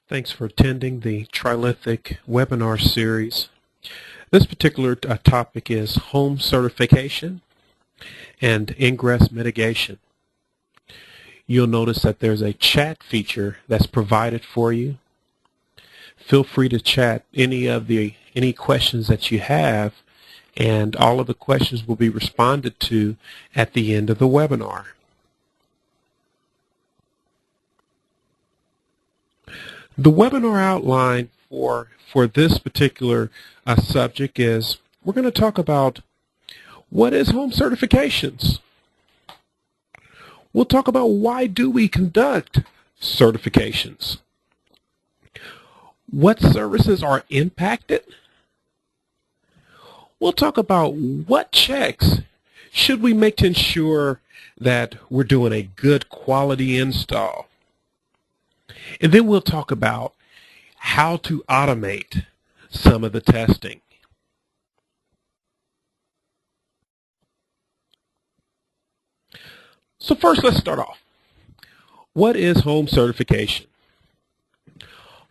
Thanks for attending the Trilithic webinar series. This particular topic is Holmes certification and ingress mitigation. You'll notice that there's a chat feature that's provided for you. Feel free to chat any questions that you have, and all of the questions will be responded to at the end of the webinar. The webinar outline for this particular subject is we're going to talk about what is Holmes certifications. We'll talk about why do we conduct certifications. What services are impacted. We'll talk about what checks should we make to ensure that we're doing a good quality install. And then we'll talk about how to automate some of the testing. So first, let's start off. What is Holmes certification?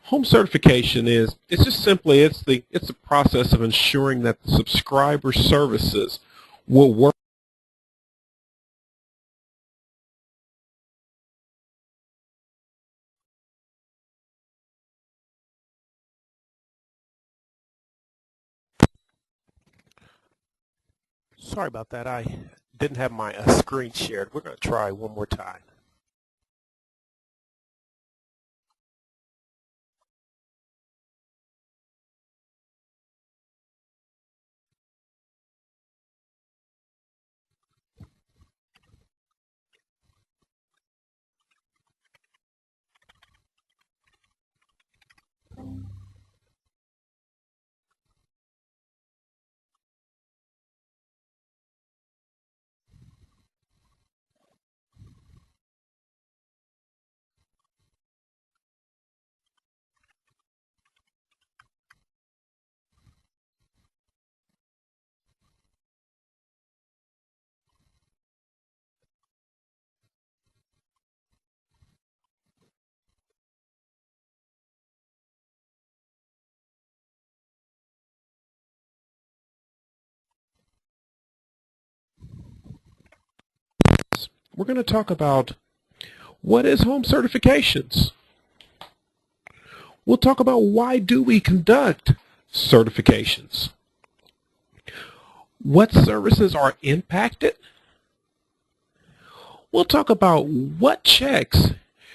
Holmes certification it's just simply it's the process of ensuring that the subscriber services will work. Sorry about that. I didn't have my screen shared. We're going to try one more time. We're going to talk about what is Holmes certifications. We'll talk about why do we conduct certifications. What services are impacted. We'll talk about what checks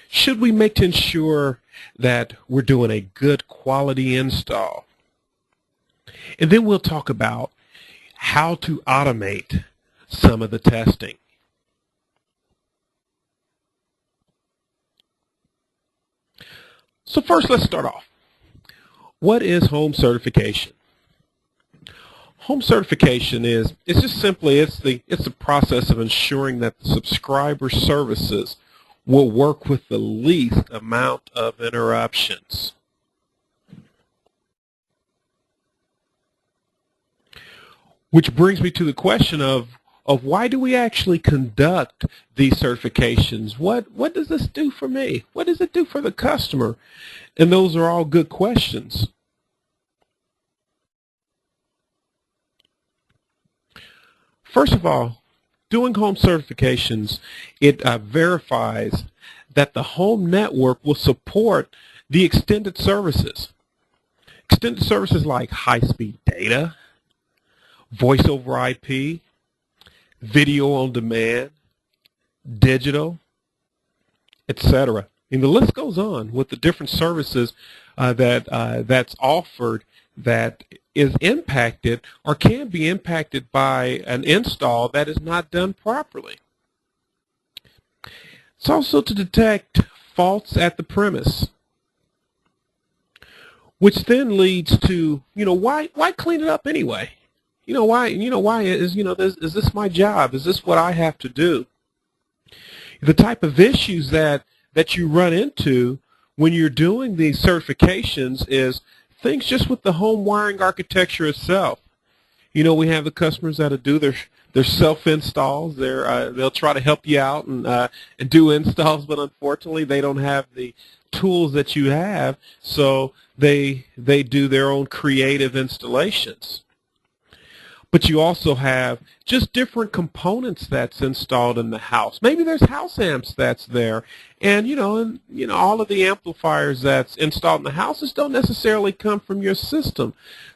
should we make to ensure that we're doing a good quality install. And then we'll talk about how to automate some of the testing. So first, let's start off. What is Holmes certification? Holmes certification it's just simply it's the process of ensuring that the subscriber services will work with the least amount of interruptions. Which brings me to the question of why do we actually conduct these certifications? What does this do for me? What does it do for the customer? And those are all good questions. First of all, doing home certifications, it verifies that the home network will support the extended services. Extended services like high-speed data, voice over IP, video on demand, digital, etc. And the list goes on with the different services that's offered that is impacted or can be impacted by an install that is not done properly. It's also to detect faults at the premise, which then leads to, why clean it up anyway? Why is this my job? Is this what I have to do? The type of issues that you run into when you're doing these certifications is things just with the home wiring architecture itself. We have the customers that do they're self-installs. They'll try to help you out and do installs, but unfortunately they don't have the tools that you have, so they do their own creative installations. But you also have just different components that's installed in the house. Maybe there's house amps that's there, and all of the amplifiers that's installed in the houses don't necessarily come from your system.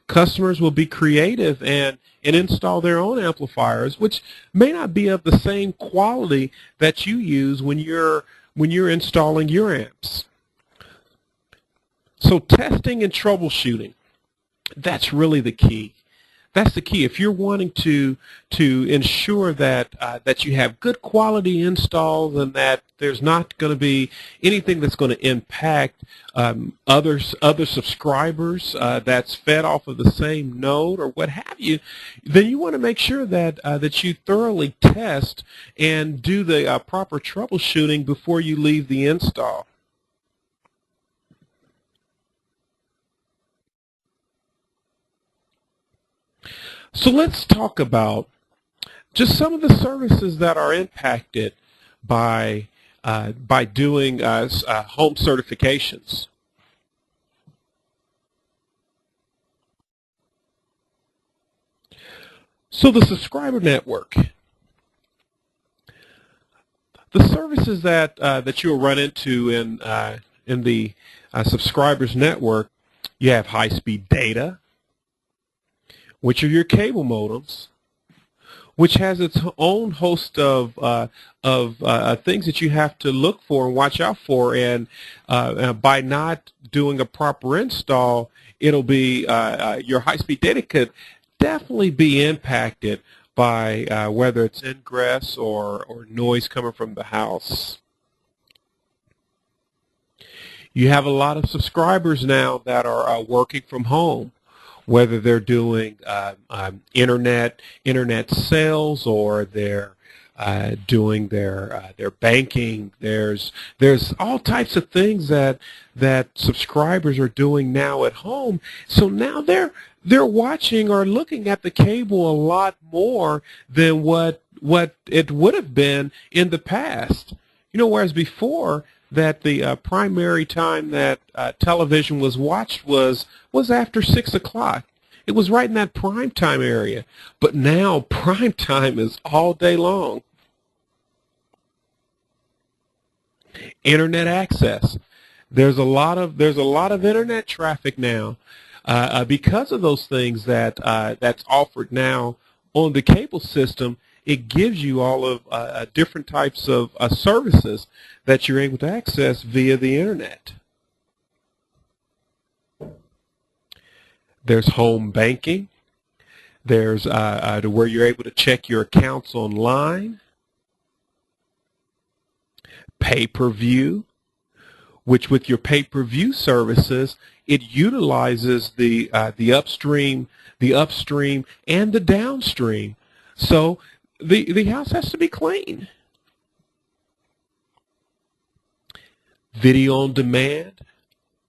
Customers will be creative and install their own amplifiers, which may not be of the same quality that you use when you're installing your amps. So testing and troubleshooting, that's really the key. That's the key. If you're wanting to ensure that that you have good quality installs and that there's not going to be anything that's going to impact other subscribers that's fed off of the same node or what have you, then you want to make sure that that you thoroughly test and do the proper troubleshooting before you leave the install. So let's talk about just some of the services that are impacted by doing home certifications. So the subscriber network, the services that that you'll run into in the subscribers network, you have high-speed data, which are your cable modems, which has its own host of things that you have to look for and watch out for. And by not doing a proper install, it'll be your high-speed data could definitely be impacted by whether it's ingress or noise coming from the house. You have a lot of subscribers now that are working from home, whether they're doing internet sales or they're doing their banking. There's all types of things that subscribers are doing now at home. So now they're watching or looking at the cable a lot more than what it would have been in the past. Whereas before that the primary time that television was watched was after 6 o'clock. It was right in that prime time area. But now prime time is all day long. Internet access. There's a lot of internet traffic now because of those things that's offered now on the cable system. It gives you all of different types of services that you're able to access via the internet. There's home banking. There's to where you're able to check your accounts online. Pay-per-view, which with your pay-per-view services, it utilizes the upstream, and the downstream. So the house has to be clean. Video on demand,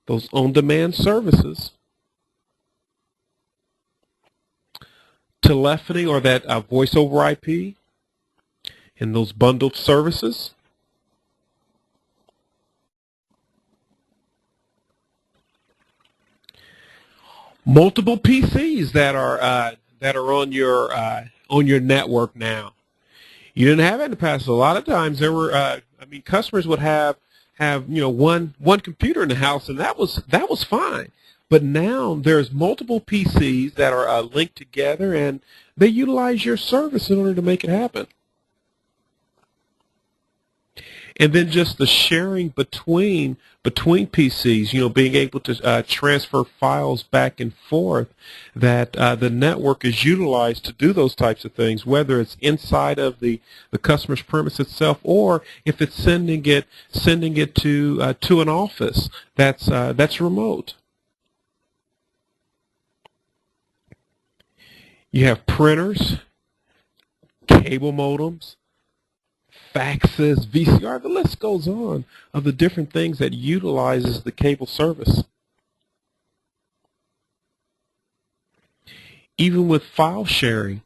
those on-demand services. Telephony or that voice over IP and those bundled services. Multiple PCs that are on your network now. You didn't have it in the past. A lot of times there were customers would have one computer in the house, and that was fine. But now there's multiple PCs that are linked together, and they utilize your service in order to make it happen. And then just the sharing between PCs, being able to transfer files back and forth, that the network is utilized to do those types of things, whether it's inside of the customer's premise itself, or if it's sending it to an office that's remote. You have printers, cable modems, faxes, VCR, the list goes on of the different things that utilizes the cable service. Even with file sharing,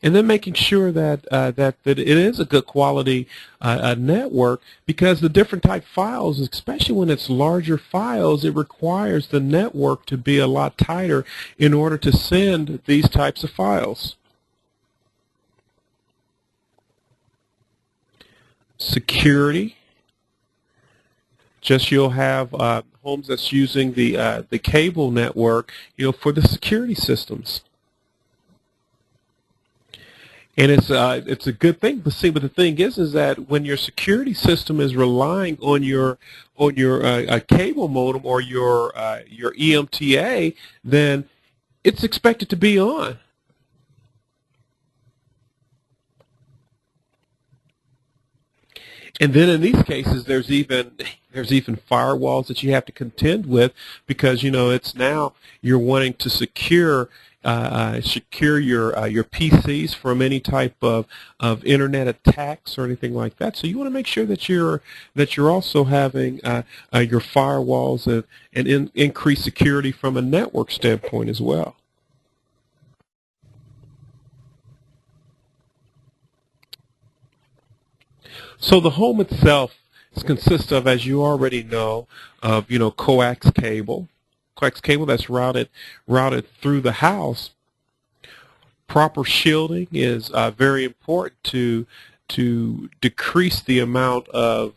and then making sure that that it is a good quality network, because the different type files, especially when it's larger files, it requires the network to be a lot tighter in order to send these types of files. Security. Just you'll have homes that's using the cable network, for the security systems. And it's a good thing. But see, but the thing is that when your security system is relying on your cable modem or your EMTA, then it's expected to be on. And then in these cases, there's even firewalls that you have to contend with, because it's now you're wanting to secure your PCs from any type of internet attacks or anything like that. So you want to make sure that you're also having your firewalls and increased security from a network standpoint as well. So the home itself consists of, as you already know, of coax cable, that's routed through the house. Proper shielding is very important to decrease the amount of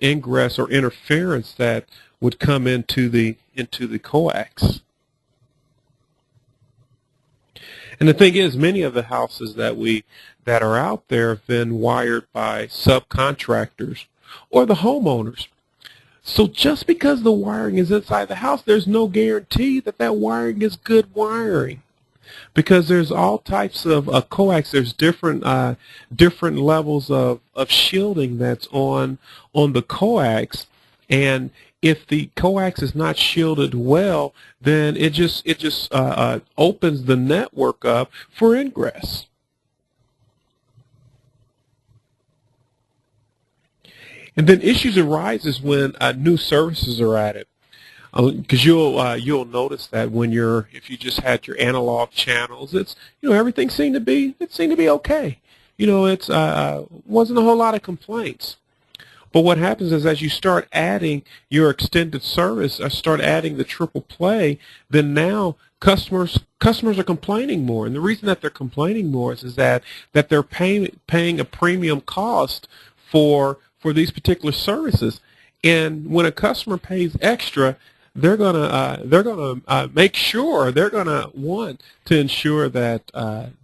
ingress or interference that would come into the coax. And the thing is, many of the houses that are out there have been wired by subcontractors or the homeowners. So just because the wiring is inside the house, there's no guarantee that that wiring is good wiring, because there's all types of coax. There's different levels of shielding that's on the coax, and if the coax is not shielded well, then it just opens the network up for ingress. And then issues arises when new services are added, because you'll notice that if you just had your analog channels, it's everything seemed to be okay. It's wasn't a whole lot of complaints. But what happens is, as you start adding your extended service, start adding the triple play, then now customers are complaining more. And the reason that they're complaining more is that they're paying a premium cost for these particular services. And when a customer pays extra, they're gonna make sure, they're gonna want to ensure that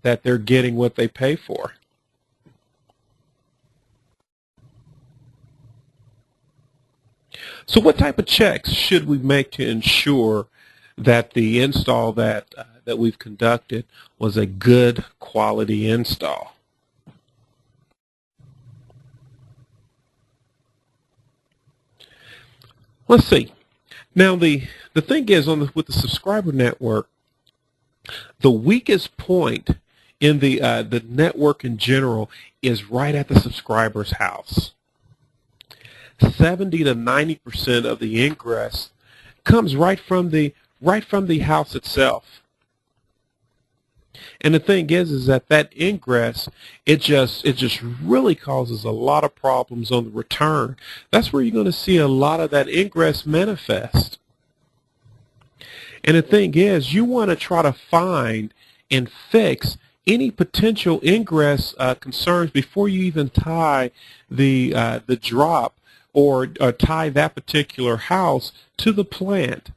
that they're getting what they pay for. So what type of checks should we make to ensure that the install that we've conducted was a good quality install? Let's see. Now the thing is, with the subscriber network, the weakest point in the network in general is right at the subscriber's house. 70 to 90% of the ingress comes right from the house itself. And the thing is that ingress, it just really causes a lot of problems on the return. That's where you're going to see a lot of that ingress manifest. And the thing is, you want to try to find and fix any potential ingress concerns before you even tie the drop or tie that particular house to the plant.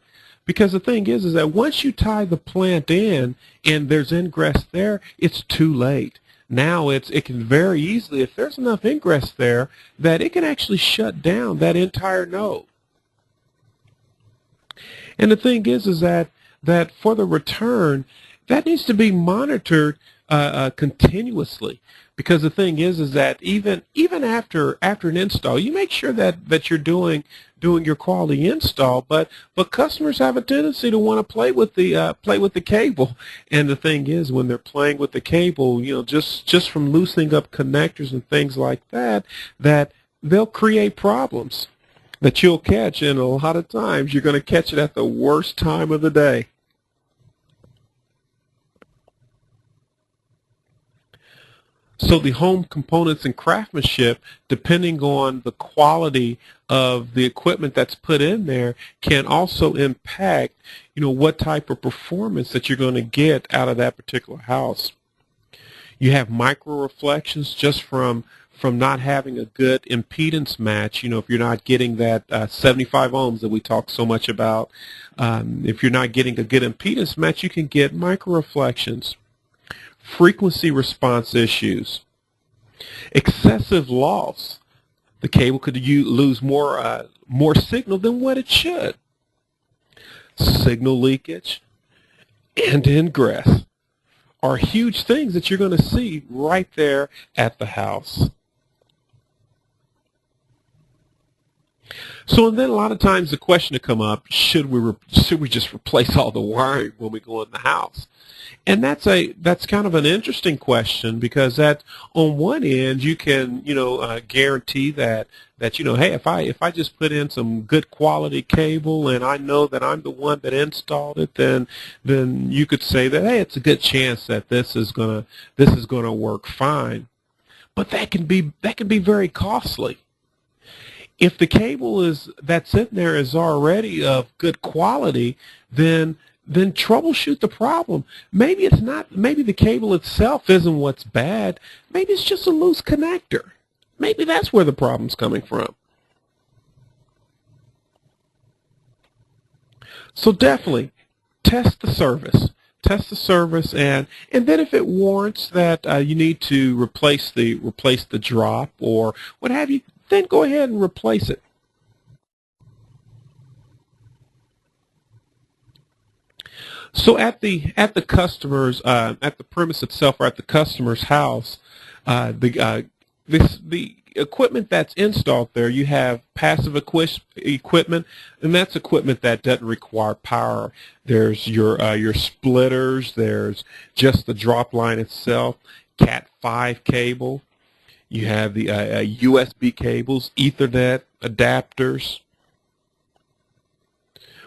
Because the thing is that once you tie the plant in and there's ingress there, it's too late. Now it can very easily, if there's enough ingress there, that it can actually shut down that entire node. And the thing is that for the return, that needs to be monitored continuously. Because the thing is that even after an install, you make sure that you're doing your quality install. But customers have a tendency to want to play with the cable. And the thing is, when they're playing with the cable, just from loosening up connectors and things like that they'll create problems that you'll catch. And a lot of times, you're going to catch it at the worst time of the day. So the home components and craftsmanship, depending on the quality of the equipment that's put in there, can also impact, what type of performance that you're going to get out of that particular house. You have micro reflections just from not having a good impedance match. If you're not getting that 75 ohms that we talk so much about, if you're not getting a good impedance match, you can get micro reflections. Frequency response issues, excessive loss. The cable could lose more signal than what it should. Signal leakage and ingress are huge things that you're going to see right there at the house. So, and then a lot of times the question to come up: should we just replace all the wiring when we go in the house? And that's kind of an interesting question, because that on one end you can guarantee that hey, if I just put in some good quality cable and I know that I'm the one that installed it, then you could say that, hey, it's a good chance that this is gonna work fine. But that can be very costly. If the cable that's in there is already of good quality, then troubleshoot the problem. Maybe the cable itself isn't what's bad. Maybe it's just a loose connector. Maybe that's where the problem's coming from. So definitely test the service. Test the service, and then if it warrants that you need to replace the drop or what have you, then go ahead and replace it. So at the customer's at the premise itself, or at the customer's house, the equipment that's installed there, you have passive equipment, and that's equipment that doesn't require power. There's your splitters. There's just the drop line itself, Cat 5 cable. You have the USB cables, Ethernet adapters.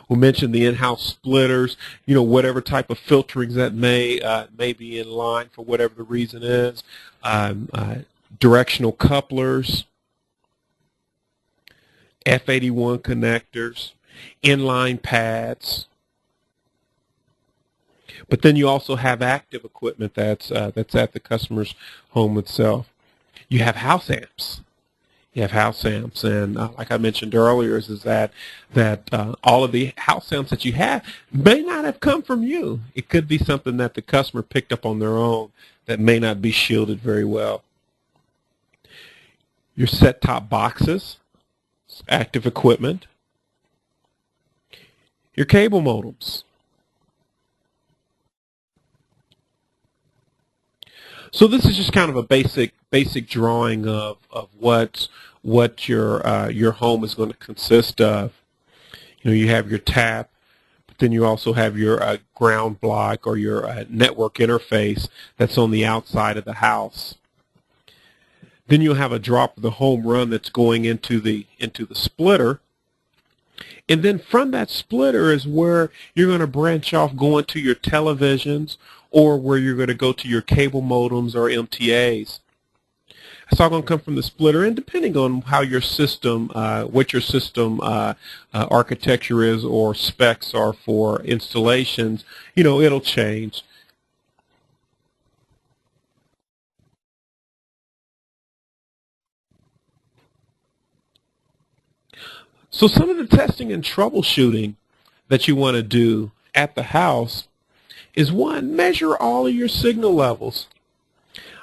We'll mention the in-house splitters, whatever type of filterings that may be in line for whatever the reason is. Directional couplers, F81 connectors, inline pads. But then you also have active equipment that's at the customer's home itself. You have house amps. And like I mentioned earlier, is that all of the house amps that you have may not have come from you. It could be something that the customer picked up on their own that may not be shielded very well. Your set-top boxes, active equipment. Your cable modems. So this is just kind of a basic drawing of what your home is going to consist of. You have your tap, but then you also have your ground block or your network interface that's on the outside of the house. Then you'll have a drop of the home run that's going into the splitter. And then from that splitter is where you're going to branch off, going to your televisions, or where you're going to go to your cable modems or MTAs. It's all going to come from the splitter, and depending on how your system, what your system architecture is or specs are for installations, it'll change. So some of the testing and troubleshooting that you want to do at the house is, one, measure all of your signal levels.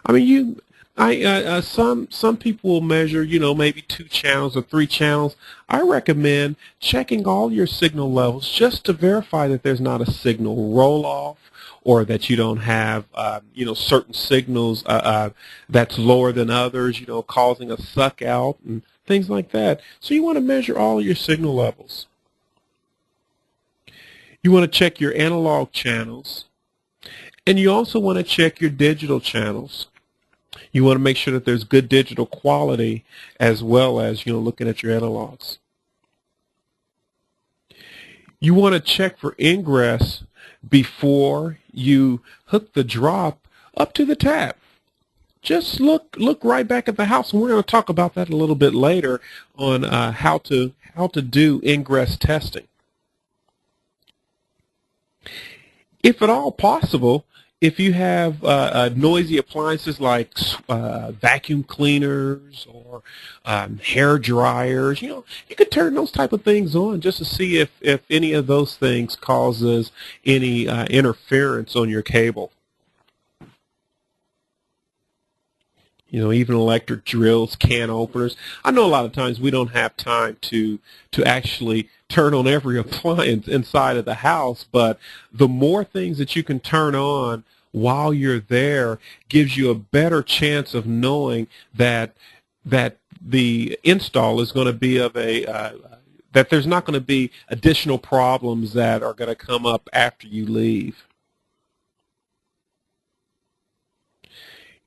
I mean, some people will measure, maybe 2 channels or 3 channels. I recommend checking all your signal levels just to verify that there's not a signal roll-off, or that you don't have, certain signals that's lower than others, causing a suck out and things like that. So you want to measure all of your signal levels. You want to check your analog channels, and you also want to check your digital channels. You want to make sure that there's good digital quality, as well as looking at your analogs. You want to check for ingress before you hook the drop up to the tap. just look right back at the house, and we're going to talk about that a little bit later on how to do ingress testing. If at all possible, if you have noisy appliances like vacuum cleaners or hair dryers, you could turn those type of things on just to see if any of those things causes any interference on your cable. Even electric drills, can openers. I know a lot of times we don't have time to actually turn on every appliance inside of the house, but the more things that you can turn on while you're there gives you a better chance of knowing that the install is going to be of that there's not going to be additional problems that are going to come up after you leave.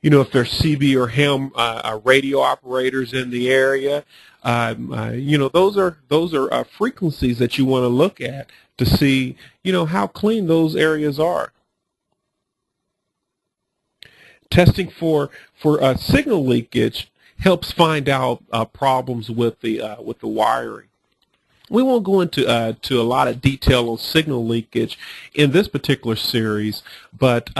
If there's CB or ham radio operators in the area, those are frequencies that you want to look at to see, how clean those areas are. Testing for signal leakage helps find out problems with the wiring. We won't go into to a lot of detail on signal leakage in this particular series, but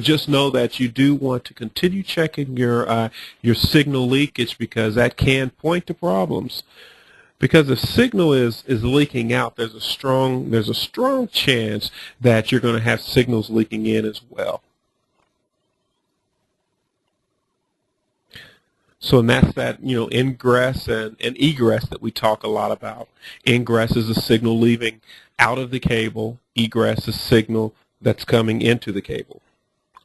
just know that you do want to continue checking your signal leakage, because that can point to problems. Because if signal is leaking out, there's a strong chance that you're going to have signals leaking in as well. So and that's that, ingress and egress that we talk a lot about. Ingress is a signal leaving out of the cable. Egress is signal that's coming into the cable.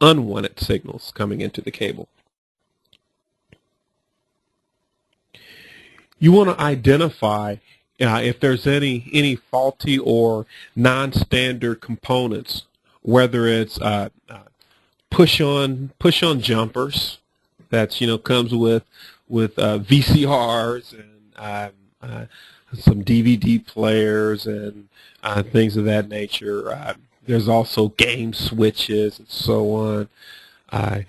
Unwanted signals coming into the cable. You want to identify if there's any faulty or non-standard components, whether it's push-on jumpers. That's comes with VCRs and some DVD players and things of that nature. There's also game switches and so on.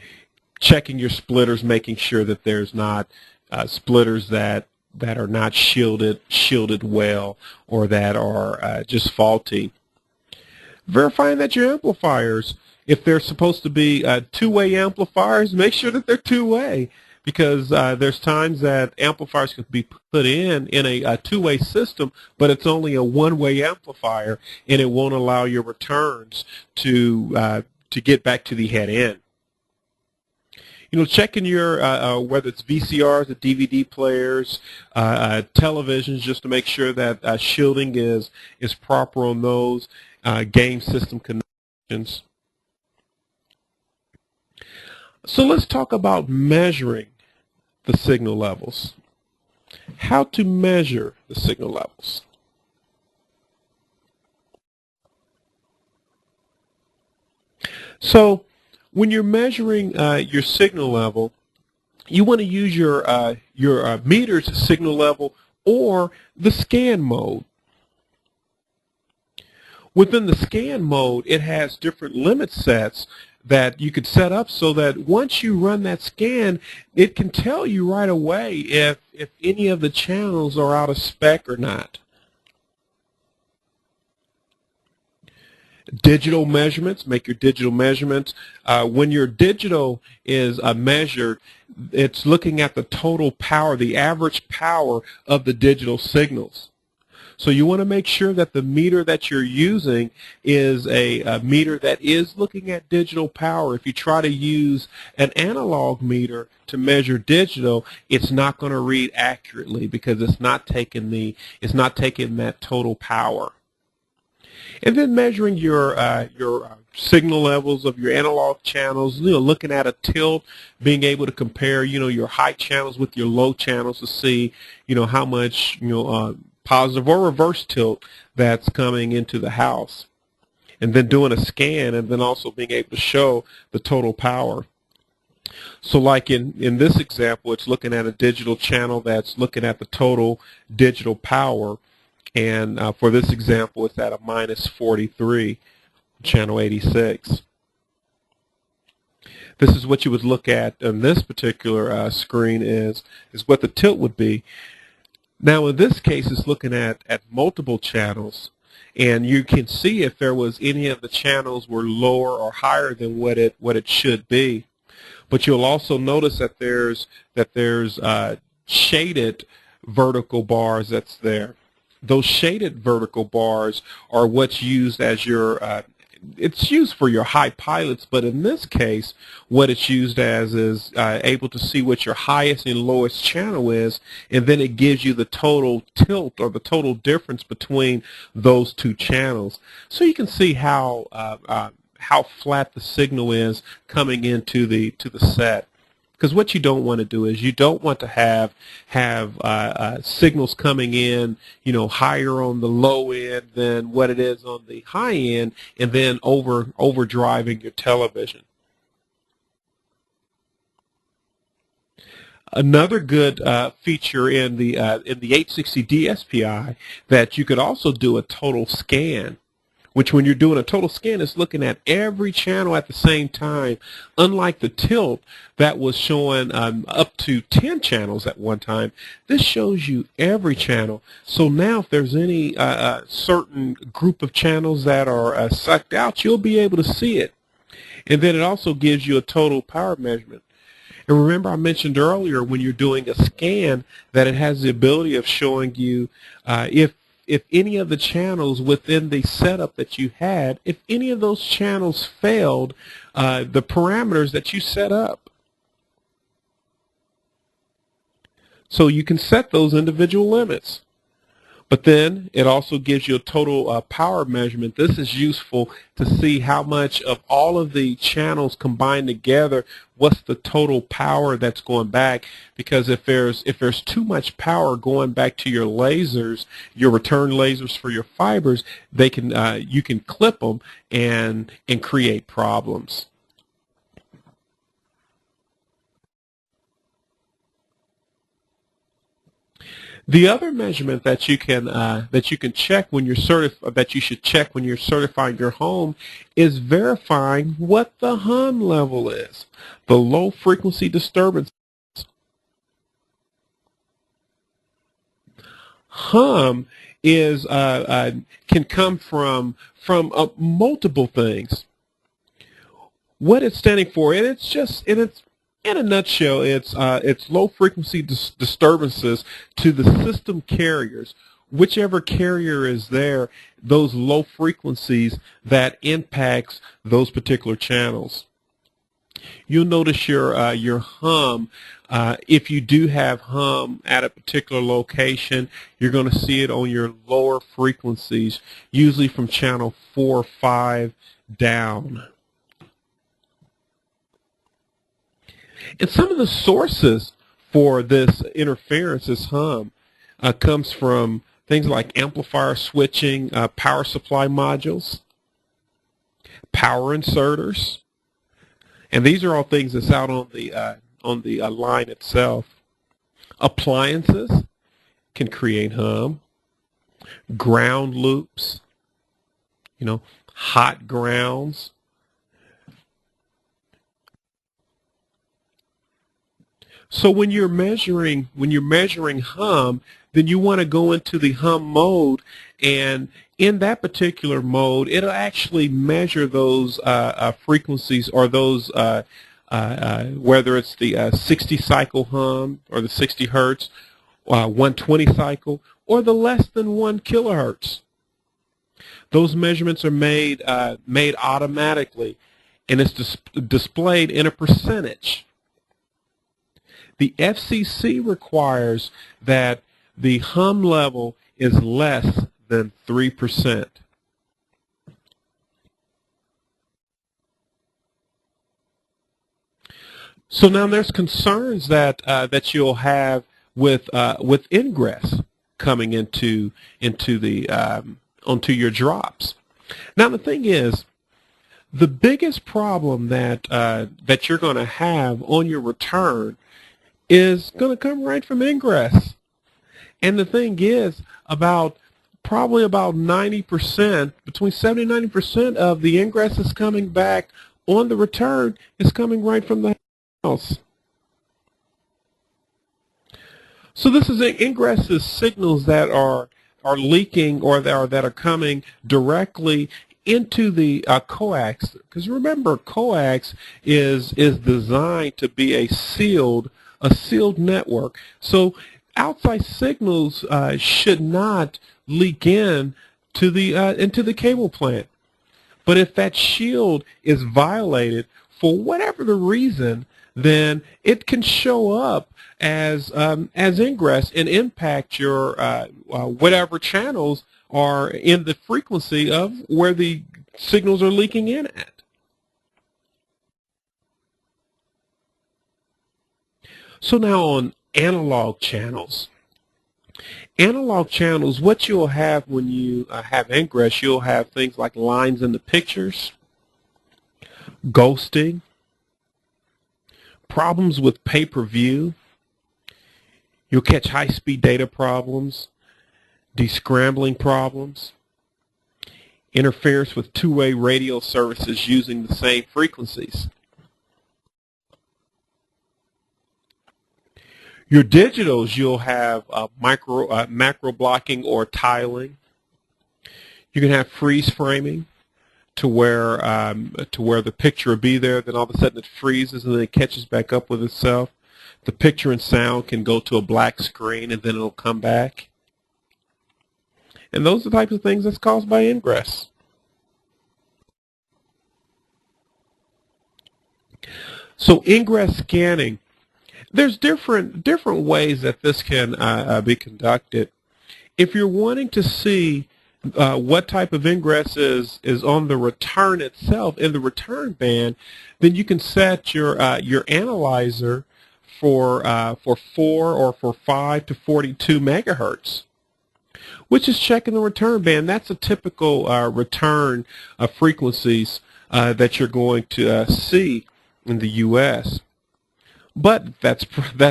Checking your splitters, making sure that there's not splitters that are not shielded well, or that are just faulty. Verifying that your amplifiers, if they're supposed to be two-way amplifiers, make sure that they're two-way, because there's times that amplifiers can be put in a two-way system, but it's only a one-way amplifier, and it won't allow your returns to get back to the head end. Checking your whether it's VCRs or DVD players, televisions, just to make sure that shielding is proper on those, game system connections. So let's talk about measuring the signal levels. How to measure the signal levels. So when you're measuring your signal level, you want to use your meter's signal level or the scan mode. Within the scan mode, it has different limit sets that you could set up so that once you run that scan, it can tell you right away if any of the channels are out of spec or not. Digital measurements, make your digital measurements. When your digital is measured, it's looking at the total power, the average power of the digital signals. So you want to make sure that the meter that you're using is a meter that is looking at digital power. If you try to use an analog meter to measure digital, it's not going to read accurately, because it's not taking that total power. And then measuring your signal levels of your analog channels, looking at a tilt, being able to compare, your high channels with your low channels to see, how much, positive or reverse tilt that's coming into the house. And then doing a scan, and then also being able to show the total power. So like in this example, it's looking at a digital channel that's looking at the total digital power. And for this example, it's at a -43, channel 86. This is what you would look at on this particular screen is what the tilt would be. Now in this case it's looking at multiple channels, and you can see if there was any of the channels were lower or higher than what it should be. But you'll also notice that there's shaded vertical bars that's there. Those shaded vertical bars are what's used as your it's used for your high pilots, but in this case what it's used as is able to see what your highest and lowest channel is, and then it gives you the total tilt or the total difference between those two channels, so you can see how flat the signal is coming into the set. Because what you don't want to do is you don't want to have signals coming in, higher on the low end than what it is on the high end, and then overdriving your television. Another good feature in the 860 DSPI that you could also do a total scan, which when you're doing a total scan is looking at every channel at the same time. Unlike the tilt that was showing up to 10 channels at one time, this shows you every channel. So now if there's any certain group of channels that are sucked out, you'll be able to see it. And then it also gives you a total power measurement. And remember, I mentioned earlier when you're doing a scan that it has the ability of showing you if any of the channels within the setup that you had, if any of those channels failed the parameters that you set up. So you can set those individual limits. But then it also gives you a total power measurement. This is useful to see how much of all of the channels combined together, what's the total power that's going back. Because if there's too much power going back to your lasers, your return lasers for your fibers, you can clip them and create problems. The other measurement that you can check when you're that you should check when you're certifying your home is verifying what the hum level is, the low frequency disturbance. Hum is can come from multiple things. What it's standing for, and it's in a nutshell, it's low frequency disturbances to the system carriers. Whichever carrier is there, those low frequencies that impacts those particular channels. You'll notice your hum. If you do have hum at a particular location, you're going to see it on your lower frequencies, usually from channel 4 or 5 down. And some of the sources for this interference, this hum, comes from things like amplifier switching, power supply modules, power inserters, and these are all things that's out on the line itself. Appliances can create hum. Ground loops, hot grounds. So when you're measuring hum, then you want to go into the hum mode, and in that particular mode, it'll actually measure those frequencies, or those whether it's the 60 cycle hum or the 60 hertz, 120 cycle, or the less than 1 kilohertz. Those measurements are made automatically, and it's displayed in a percentage. The FCC requires that the hum level is less than 3%. So now there's concerns that you'll have with ingress coming into the onto your drops. Now the thing is, the biggest problem that you're going to have on your return is going to come right from ingress. And the thing is, probably about 90%, between 70 and 90% of the ingress is coming back on the return is coming right from the house. So this is Ingress's signals that are leaking or that are coming directly into the coax. Because remember, coax is designed to be a sealed network. So outside signals should not leak in to the into the cable plant. But if that shield is violated for whatever the reason, then it can show up as ingress and impact your whatever channels are in the frequency of where the signals are leaking in at. So now on analog channels. Analog channels, what you'll have when you have ingress, you'll have things like lines in the pictures, ghosting, problems with pay-per-view. You'll catch high-speed data problems, descrambling problems, interference with two-way radio services using the same frequencies. Your digitals, you'll have macro blocking or tiling. You can have freeze framing to where the picture will be there, then all of a sudden it freezes and then it catches back up with itself. The picture and sound can go to a black screen and then it'll come back. And those are the types of things that's caused by ingress. So ingress scanning. There's different ways that this can be conducted. If you're wanting to see what type of ingress is on the return itself in the return band, then you can set your analyzer for 4 or for 5 to 42 megahertz, which is checking the return band. That's a typical return frequencies that you're going to see in the U.S. But that's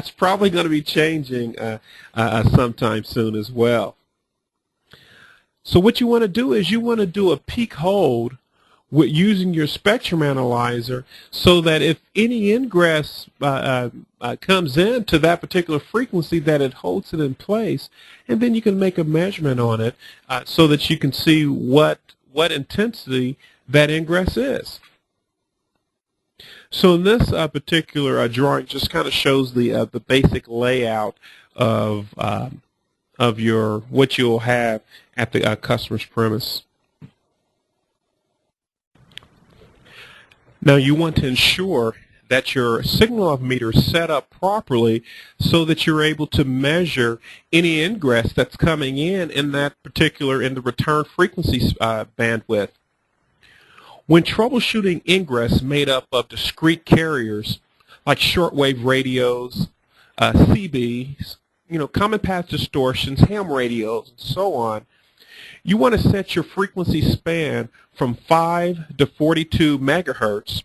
probably going to be changing sometime soon as well. So what you want to do is you want to do a peak hold with using your spectrum analyzer, so that if any ingress comes in to that particular frequency, that it holds it in place, and then you can make a measurement on it so that you can see what intensity that ingress is. So in this particular drawing, just kind of shows the basic layout of what you'll have at the customer's premise. Now you want to ensure that your signal meter is set up properly so that you're able to measure any ingress that's coming in that particular in the return frequency bandwidth. When troubleshooting ingress made up of discrete carriers like shortwave radios, CBs, common path distortions, ham radios, and so on, you want to set your frequency span from 5 to 42 megahertz,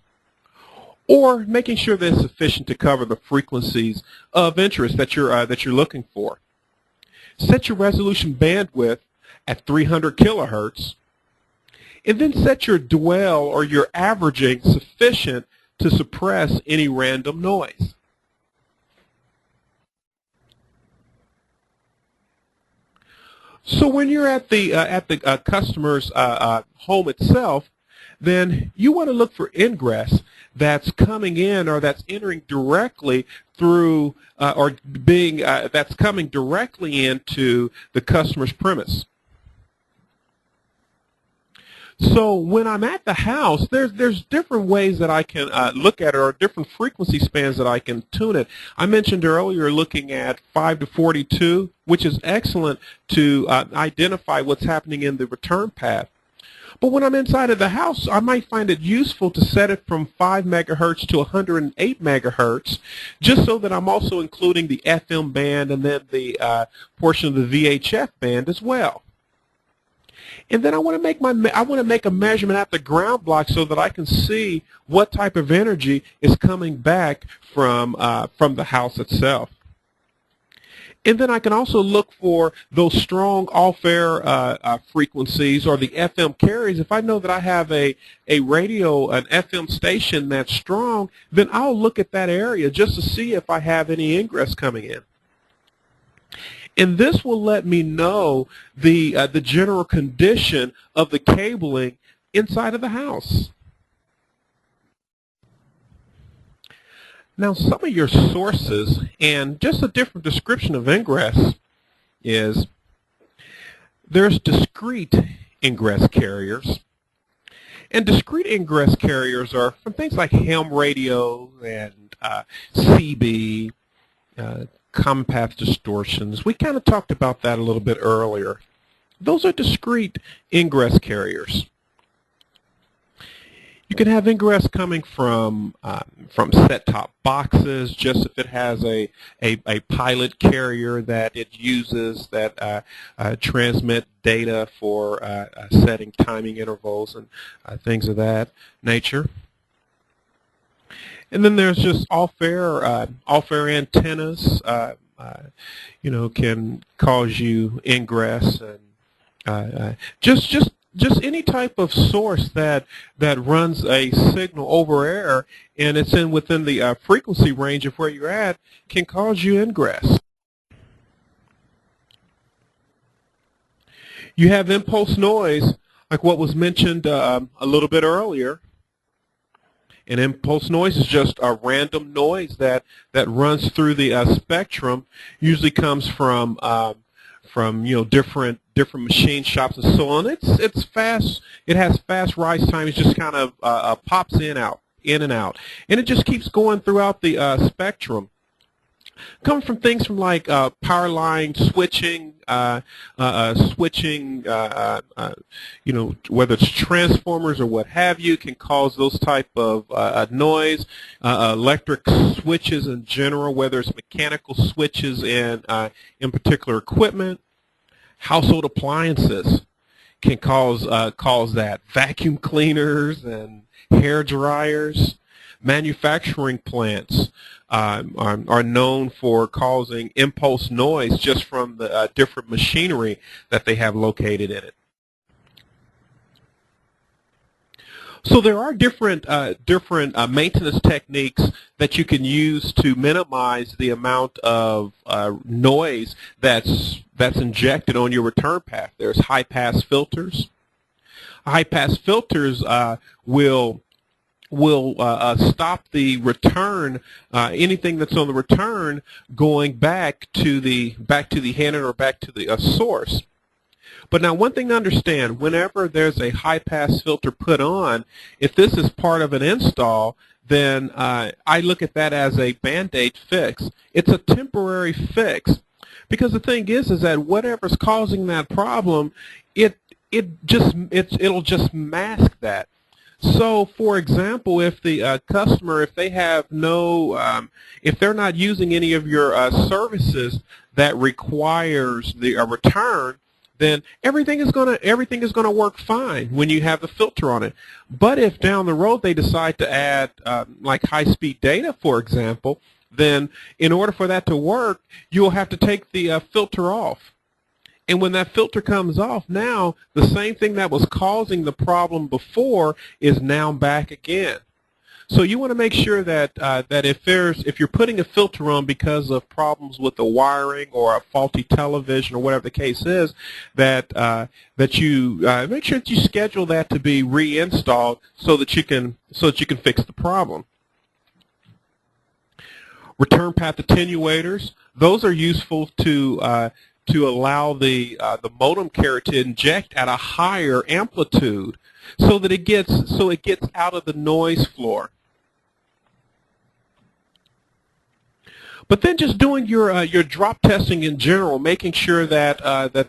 or making sure that it's sufficient to cover the frequencies of interest that you're looking for. Set your resolution bandwidth at 300 kilohertz, and then set your dwell or your averaging sufficient to suppress any random noise. So when you're at the customer's home itself, then you want to look for ingress that's coming in or that's entering directly through that's coming directly into the customer's premise. So when I'm at the house, there's different ways that I can look at it, or different frequency spans that I can tune it. I mentioned earlier looking at 5 to 42, which is excellent to identify what's happening in the return path. But when I'm inside of the house, I might find it useful to set it from 5 megahertz to 108 megahertz, just so that I'm also including the FM band and then the portion of the VHF band as well. And then I want to make a measurement at the ground block so that I can see what type of energy is coming back from the house itself. And then I can also look for those strong off-air frequencies or the FM carriers. If I know that I have a radio, an FM station that's strong, then I'll look at that area just to see if I have any ingress coming in. And this will let me know the general condition of the cabling inside of the house. Now, some of your sources, and just a different description of ingress, is there's discrete ingress carriers. And discrete ingress carriers are from things like ham radios and CB, common path distortions. We kind of talked about that a little bit earlier. Those are discrete ingress carriers. You can have ingress coming from set-top boxes, just if it has a pilot carrier that it uses that transmit data for setting timing intervals and things of that nature. And then there's just off-air antennas. Can cause you ingress, and just any type of source that runs a signal over air and it's within the frequency range of where you're at can cause you ingress. You have impulse noise, like what was mentioned a little bit earlier. And impulse noise is just a random noise that runs through the spectrum. Usually comes from different machine shops and so on. It's fast. It has fast rise time. It just kind of pops in and out, and it just keeps going throughout the spectrum. Coming from things from like power line switching, whether it's transformers or what have you, can cause those type of noise. Electric switches in general, whether it's mechanical switches in particular equipment. Household appliances can cause that. Vacuum cleaners and hair dryers. Manufacturing plants are known for causing impulse noise just from the different machinery that they have located in it. So there are different maintenance techniques that you can use to minimize the amount of noise that's injected on your return path. There's high-pass filters. High-pass filters will stop the return, anything that's on the return going back to the handler or back to the source. But now one thing to understand, whenever there's a high-pass filter put on, if this is part of an install, then I look at that as a Band-Aid fix. It's a temporary fix, because the thing is that whatever's causing that problem, it'll just mask that. So, for example, if the customer, if they have if they're not using any of your services that requires the return, then everything is gonna work fine when you have the filter on it. But if down the road they decide to add like high-speed data, for example, then in order for that to work, you'll have to take the filter off. And when that filter comes off, now the same thing that was causing the problem before is now back again. So you want to make sure that if you're putting a filter on because of problems with the wiring or a faulty television or whatever the case is, that you make sure that you schedule that to be reinstalled so that you can fix the problem. Return path attenuators, those are useful to allow the modem carrier to inject at a higher amplitude, so that it gets out of the noise floor. But then just doing your drop testing in general, making sure that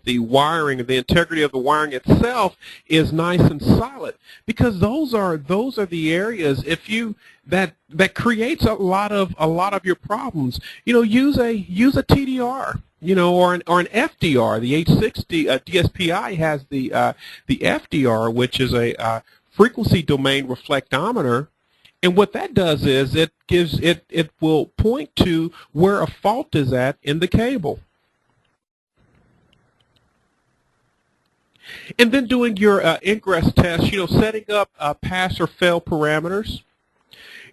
the wiring, the integrity of the wiring itself is nice and solid, because those are the areas that creates a lot of your problems. Use a TDR. Or an FDR. The H60 DSPI has the FDR, which is a frequency domain reflectometer, and what that does is it will point to where a fault is at in the cable. And then doing your ingress test, setting up pass or fail parameters.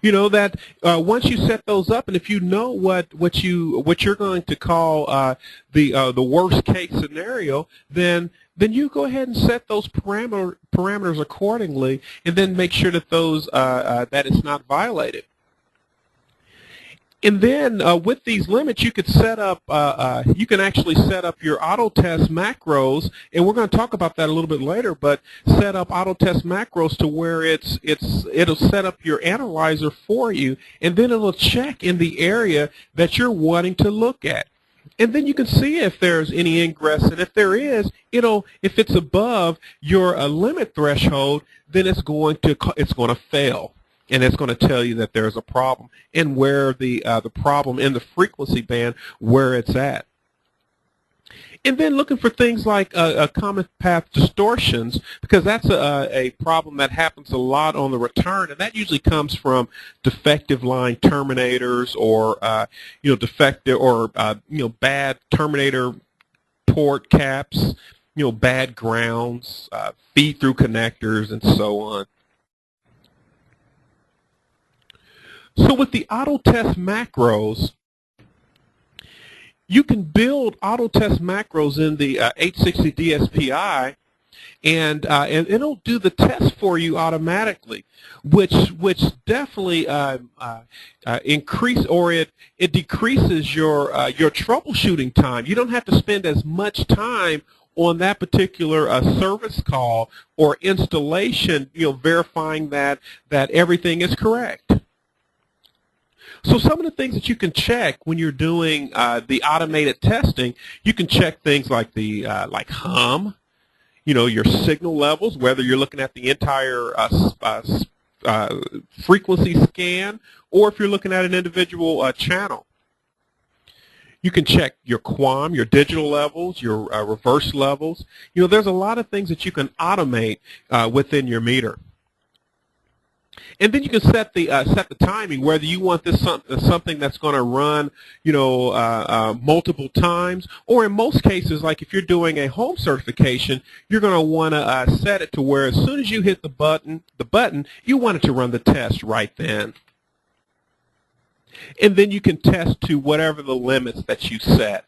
That once you set those up, and if you know what you're going to call the worst case scenario, then you go ahead and set those parameters accordingly, and then make sure that those that it's not violated. And then with these limits, you could set up. You can actually set up your auto test macros, and we're going to talk about that a little bit later. But set up auto test macros to where it'll set up your analyzer for you, and then it'll check in the area that you're wanting to look at. And then you can see if there's any ingress, and if there is, if it's above your limit threshold, then it's going to fail. And it's going to tell you that there's a problem and where the problem in the frequency band where it's at. And then looking for things like common path distortions, because that's a problem that happens a lot on the return, and that usually comes from defective line terminators or defective or bad terminator port caps, bad grounds, feed through connectors, and so on. So with the auto test macros, you can build auto test macros in the 860 DSPI, and it'll do the test for you automatically, which definitely it decreases your troubleshooting time. You don't have to spend as much time on that particular service call or installation, verifying that everything is correct. So some of the things that you can check when you're doing the automated testing, you can check things like the like hum, your signal levels, whether you're looking at the entire frequency scan or if you're looking at an individual channel. You can check your QAM, your digital levels, your reverse levels. There's a lot of things that you can automate within your meter. And then you can set the timing, whether you want this something that's going to run, multiple times, or in most cases, like if you're doing a home certification, you're going to want to set it to where as soon as you hit the button, you want it to run the test right then. And then you can test to whatever the limits that you set.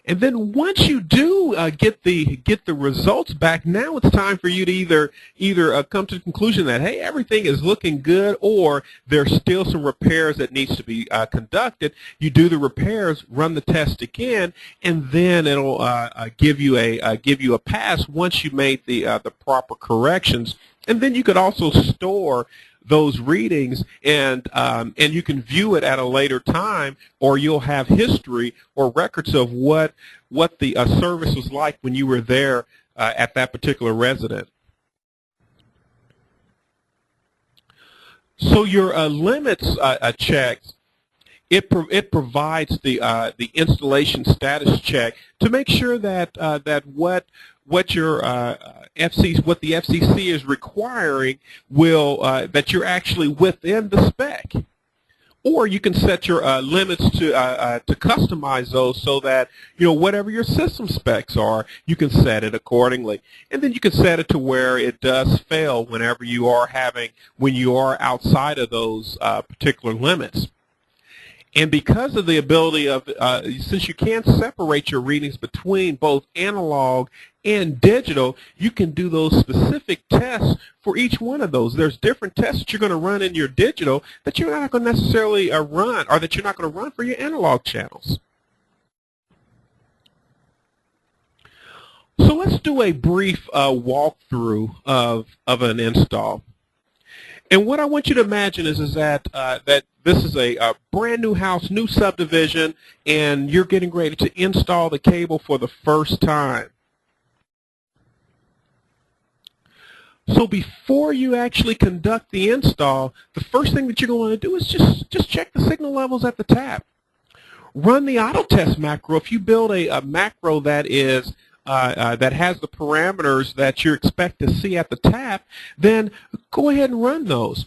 And then once you do get the results back, now it's time for you to either come to the conclusion that, hey, everything is looking good, or there's still some repairs that needs to be conducted. You do the repairs, run the test again, and then it'll give you a pass once you made the proper corrections. And then you could also store those readings, and you can view it at a later time, or you'll have history or records of what the service was like when you were there at that particular resident. So your limits checks, it provides the installation status check to make sure that what the FCC is requiring will that you're actually within the spec. Or you can set your limits to customize those so that whatever your system specs are, you can set it accordingly. And then you can set it to where it does fail whenever you are outside of those particular limits. And because of the ability of, since you can separate your readings between both analog and digital, you can do those specific tests for each one of those. There's different tests that you're going to run in your digital that you're not going to necessarily run, or that you're not going to run for your analog channels. So let's do a brief walkthrough of an install. And what I want you to imagine is that this is a brand new house, new subdivision, and you're getting ready to install the cable for the first time. So before you actually conduct the install, the first thing that you're going to do is just check the signal levels at the tap. Run the auto test macro. If you build a macro that is that has the parameters that you expect to see at the tap, then go ahead and run those.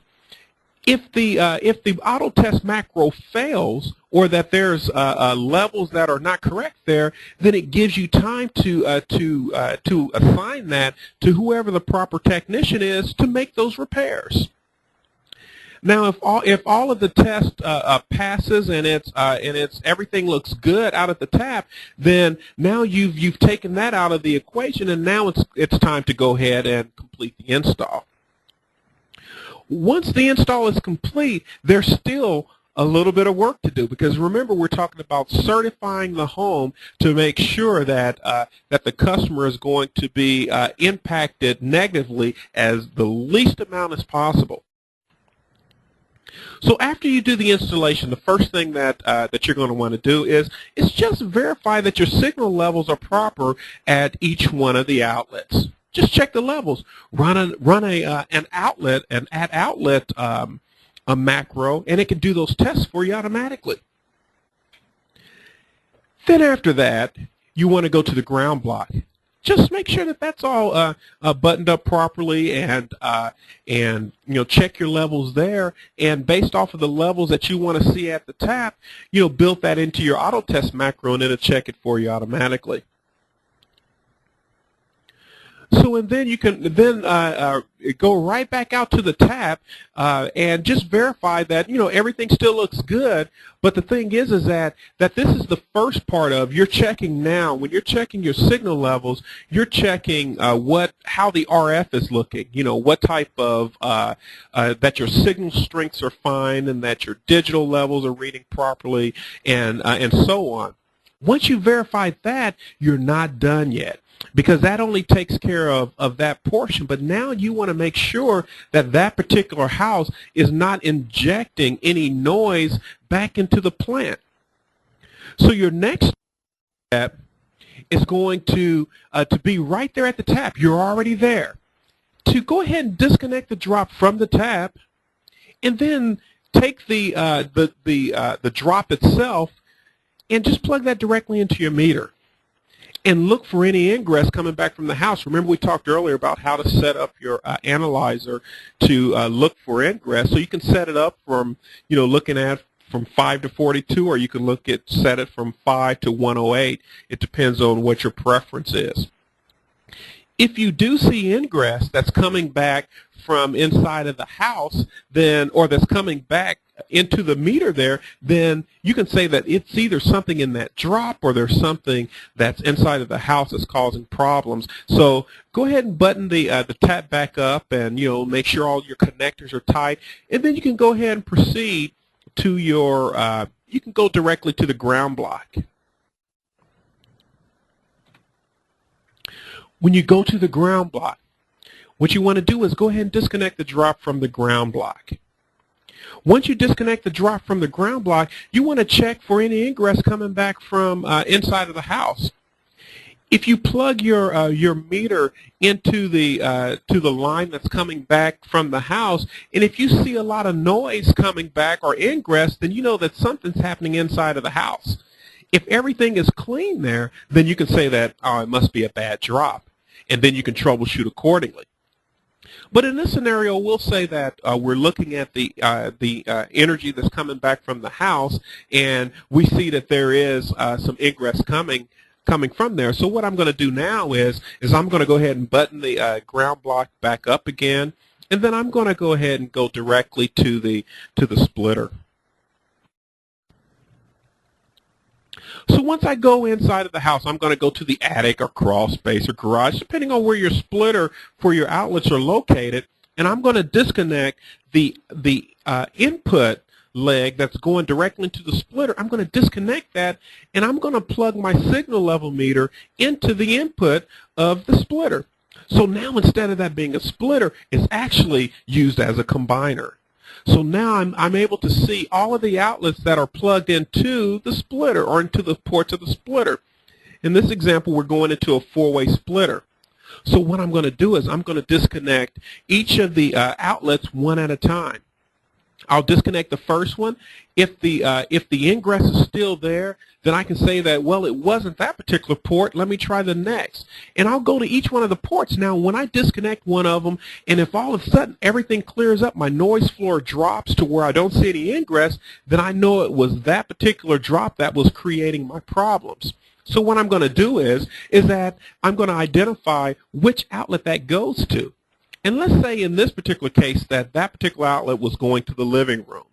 If the auto test macro fails, or that there's levels that are not correct there, then it gives you time to assign that to whoever the proper technician is to make those repairs. Now, if all of the test passes and it's everything looks good out at the tap, then now you've taken that out of the equation, and now it's time to go ahead and complete the install. Once the install is complete, there's still a little bit of work to do, because remember, we're talking about certifying the home to make sure that that the customer is going to be impacted negatively as the least amount as possible. So after you do the installation, the first thing that you're going to want to do is just verify that your signal levels are proper at each one of the outlets. Just check the levels. Run an outlet, an add outlet a macro, and it can do those tests for you automatically. Then after that, you want to go to the ground block. Just make sure that that's all buttoned up properly, and check your levels there. And based off of the levels that you want to see at the tap, build that into your auto test macro, and it'll check it for you automatically. So, and then you can go right back out to the tap and just verify that everything still looks good. But the thing is that this is the first part of you're checking now. When you're checking your signal levels, you're checking how the RF is looking. What type of that your signal strengths are fine, and that your digital levels are reading properly, and so on. Once you verified that, you're not done yet, because that only takes care of that portion. But now you want to make sure that that particular house is not injecting any noise back into the plant. So your next step is going to be right there at the tap. You're already there. To go ahead and disconnect the drop from the tap, and then take the drop itself and just plug that directly into your meter. And look for any ingress coming back from the house. Remember, we talked earlier about how to set up your analyzer to look for ingress. So you can set it up from, looking at from 5 to 42, or you can set it from 5 to 108. It depends on what your preference is. If you do see ingress that's coming back from inside of the house, or that's coming back into the meter there, then you can say that it's either something in that drop, or there's something that's inside of the house that's causing problems. So go ahead and button the tap back up, and make sure all your connectors are tight, and then you can go ahead and proceed to your you can go directly to the ground block. When you go to the ground block, what you want to do is go ahead and disconnect the drop from the ground block. Once you disconnect the drop from the ground block, you want to check for any ingress coming back from inside of the house. If you plug your meter into the line that's coming back from the house, and if you see a lot of noise coming back or ingress, then you know that something's happening inside of the house. If everything is clean there, then you can say that, oh, it must be a bad drop, and then you can troubleshoot accordingly. But in this scenario, we'll say that we're looking at the energy that's coming back from the house, and we see that there is some ingress coming from there. So what I'm going to do now is I'm going to go ahead and button the ground block back up again, and then I'm going to go ahead and go directly to the splitter. So once I go inside of the house, I'm going to go to the attic or crawl space or garage, depending on where your splitter for your outlets are located, and I'm going to disconnect the input leg that's going directly into the splitter. I'm going to disconnect that, and I'm going to plug my signal level meter into the input of the splitter. So now, instead of that being a splitter, it's actually used as a combiner. So now I'm able to see all of the outlets that are plugged into the splitter, or into the ports of the splitter. In this example, we're going into a 4-way splitter. So what I'm going to do is I'm going to disconnect each of the outlets one at a time. I'll disconnect the first one. If the ingress is still there, then I can say that, well, it wasn't that particular port. Let me try the next. And I'll go to each one of the ports. Now, when I disconnect one of them, and if all of a sudden everything clears up, my noise floor drops to where I don't see any ingress, then I know it was that particular drop that was creating my problems. So what I'm going to do is that I'm going to identify which outlet that goes to. And let's say in this particular case that particular outlet was going to the living room.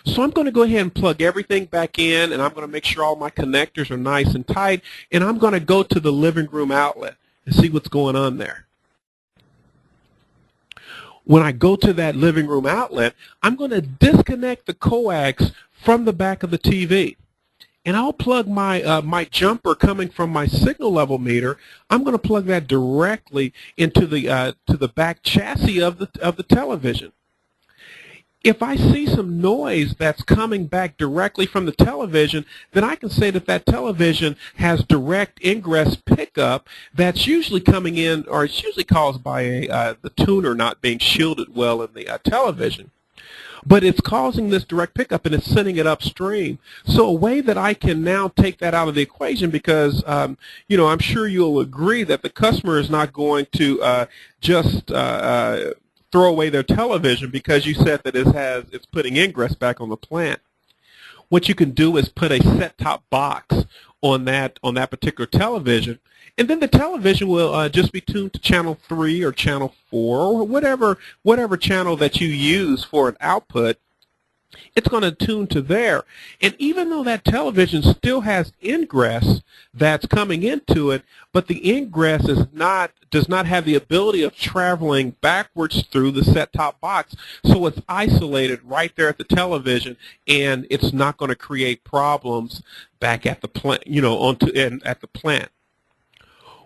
So I'm going to go ahead and plug everything back in, and I'm going to make sure all my connectors are nice and tight, and I'm going to go to the living room outlet and see what's going on there. When I go to that living room outlet, I'm going to disconnect the coax from the back of the TV. And I'll plug my my jumper coming from my signal level meter. I'm going to plug that directly into the to the back chassis of the television. If I see some noise that's coming back directly from the television, then I can say that that television has direct ingress pickup that's usually coming in, or it's usually caused by the tuner not being shielded well in the television. But it's causing this direct pickup and it's sending it upstream. So a way that I can now take that out of the equation, because you know, I'm sure you'll agree that the customer is not going to just throw away their television because you said that it's putting ingress back on the plant. What you can do is put a set-top box on that particular television, and then the television will just be tuned to channel 3 or channel 4 or whatever channel that you use for an output. It's going to tune to there. And even though that television still has ingress that's coming into it, but the ingress does not have the ability of traveling backwards through the set-top box, so it's isolated right there at the television, and it's not going to create problems back at the plant, you know, at the plant.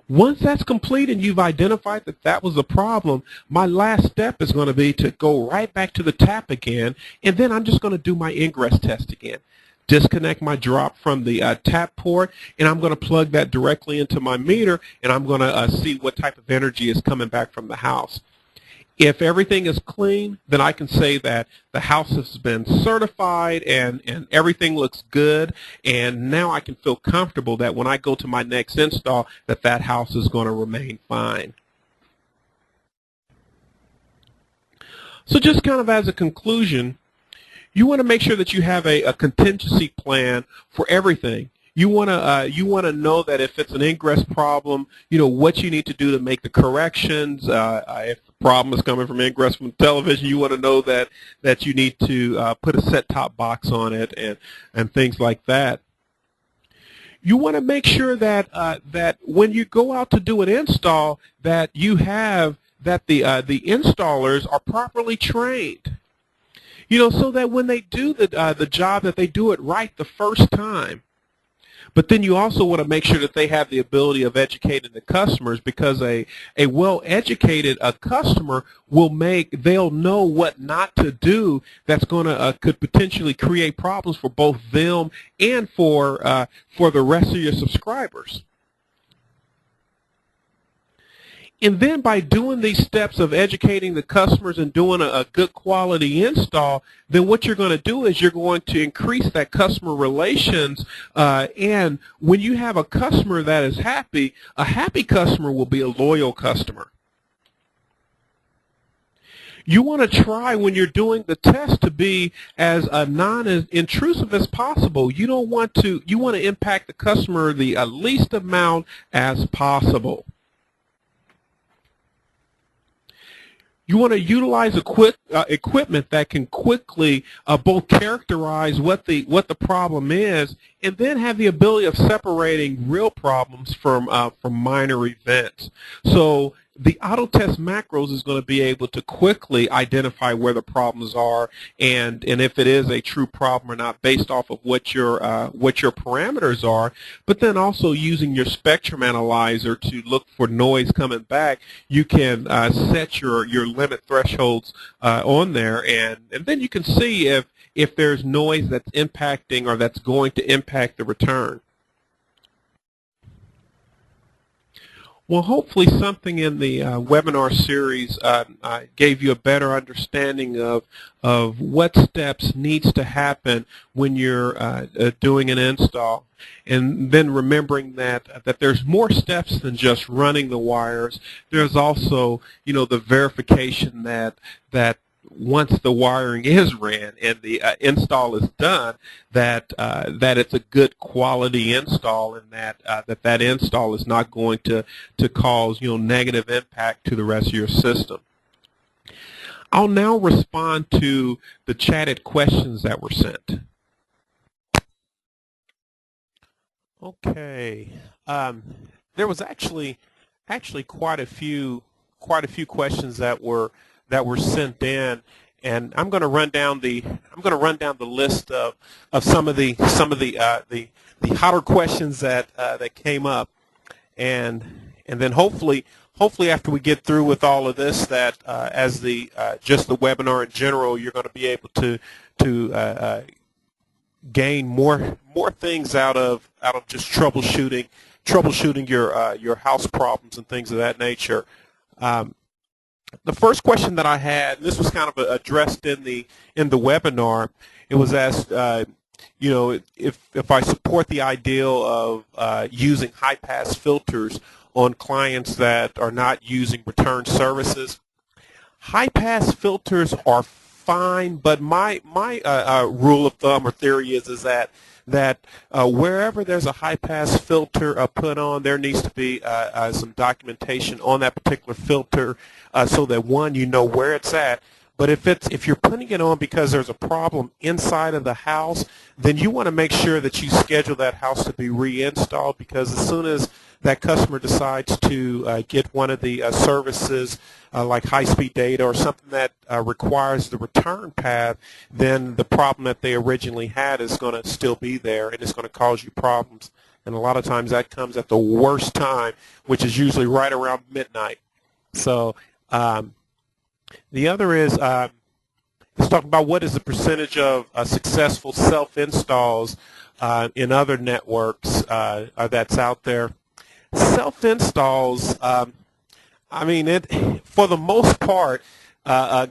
Once that's complete and you've identified that that was a problem, my last step is going to be to go right back to the tap again, and then I'm just going to do my ingress test again. Disconnect my drop from the tap port, and I'm going to plug that directly into my meter, and I'm going to see what type of energy is coming back from the house. If everything is clean, then I can say that the house has been certified and everything looks good, and now I can feel comfortable that when I go to my next install that house is going to remain fine. So just kind of as a conclusion, you want to make sure that you have a contingency plan for everything. You want to know that if it's an ingress problem, you know what you need to do to make the corrections. If the problem is coming from ingress from television, you want to know that you need to put a set-top box on it and things like that. You want to make sure that that when you go out to do an install, that you have that the installers are properly trained. You know, so that when they do the job, that they do it right the first time. But then you also want to make sure that they have the ability of educating the customers, because a well-educated customer they'll know what not to do that's going to could potentially create problems for both them and for the rest of your subscribers. And then by doing these steps of educating the customers and doing a good quality install, then what you're going to do is you're going to increase that customer relations. And when you have a customer that is happy, a happy customer will be a loyal customer. You want to try when you're doing the test to be as non-intrusive as possible. You want to impact the customer the least amount as possible. You want to utilize equipment that can quickly both characterize what the problem is, and then have the ability of separating real problems from minor events. So the auto test macros is going to be able to quickly identify where the problems are and if it is a true problem or not, based off of what your parameters are. But then also using your spectrum analyzer to look for noise coming back, you can set your limit thresholds on there, and then you can see if there's noise that's impacting or that's going to impact the return. Well, hopefully something in the webinar series gave you a better understanding of what steps needs to happen when you're doing an install, and then remembering that there's more steps than just running the wires. There's also, the verification that once the wiring is ran and the install is done, that it's a good quality install, and that install is not going to cause negative impact to the rest of your system. I'll now respond to the chatted questions that were sent. Okay, there was actually quite a few questions that were sent in, and I'm going to run down the list of some of the hotter questions that came up, and then hopefully after we get through with all of this, that as the just the webinar in general, you're going to be able to gain more things out of just troubleshooting your house problems and things of that nature. The first question that I had, and this was kind of addressed in the webinar, it was asked, if I support the ideal of using high-pass filters on clients that are not using return services. High-pass filters are fine, but my rule of thumb or theory is that wherever there's a high-pass filter put on, there needs to be some documentation on that particular filter, so that one, you know where it's at. But if you're putting it on because there's a problem inside of the house, then you want to make sure that you schedule that house to be reinstalled, because as soon as that customer decides to get one of the services like high-speed data or something that requires the return path, then the problem that they originally had is going to still be there, and it's going to cause you problems. And a lot of times that comes at the worst time, which is usually right around midnight. So the other is let's talk about what is the percentage of successful self-installs in other networks that's out there. Self-installs, for the most part,